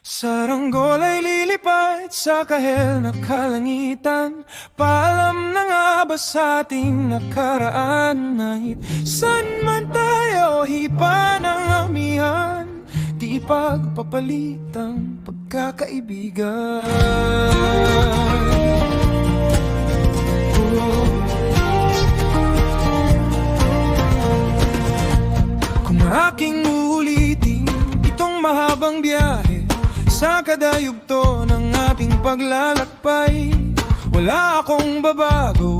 Saranggol ay lilipad sa kahel na kalangitan. Paalam na nga ba sa ating nakaraan? Nahit san man tayo hipa ng amihan, di pagpapalitang pagkakaibigan. Kung aking uulitin itong mahabang biyahe sa kada yugto ng ating paglalakbay, wala akong babago,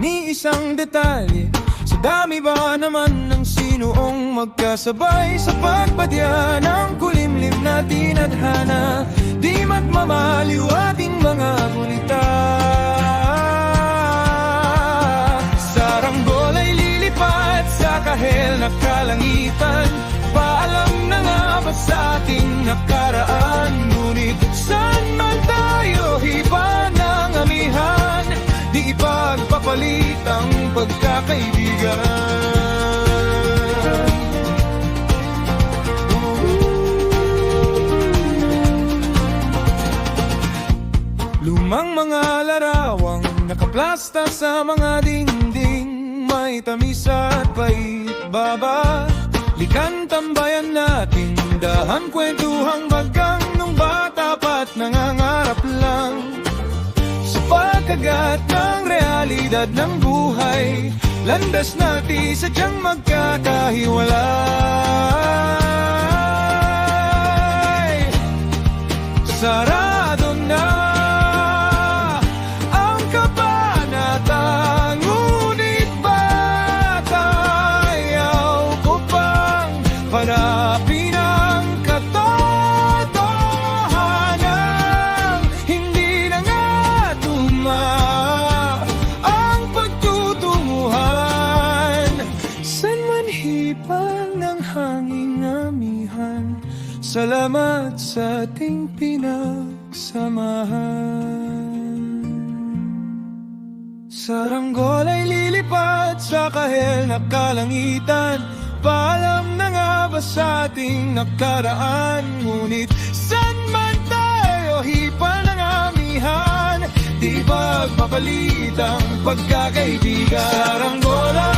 ni isang detalye. Sa dami ba naman ng sinuong magkasabay sa pagpadya ng kulimlim na tinadhana, di magmamaliw ating mga gunita. Saranggol ay lilipad sa kahel na kalangitan. Paalam na nga ba sa ating nakaraan? Ngunit saan man tayo hipa ng amihan, di ipagpapalit ang pagkakaibigan. Lumang mga larawang nakaplasta sa mga dingding, may tamis at pait baba. Likan tambayan natin, dahan kwentuhang bagang nung bata pa't nangangarap lang sa pagkagat ng realidad ng buhay. Landas natin sadyang magkakahiwalay. Sarado na ang kabanata, ngunit batayaw ko pang hanapin ang katotohanan. Hindi na nga tuma ang pagtutunguhan. San man hipang ng hanging amihan, salamat sa ating pinagsamahan. Saranggol ay lilipad sa kahel na kalangitan. Paalam na nga ba sa ating nakaraan? Ngunit saan man tayo hipa ng amihan, di pagpapalit ang pagkakaibigan. Saranggola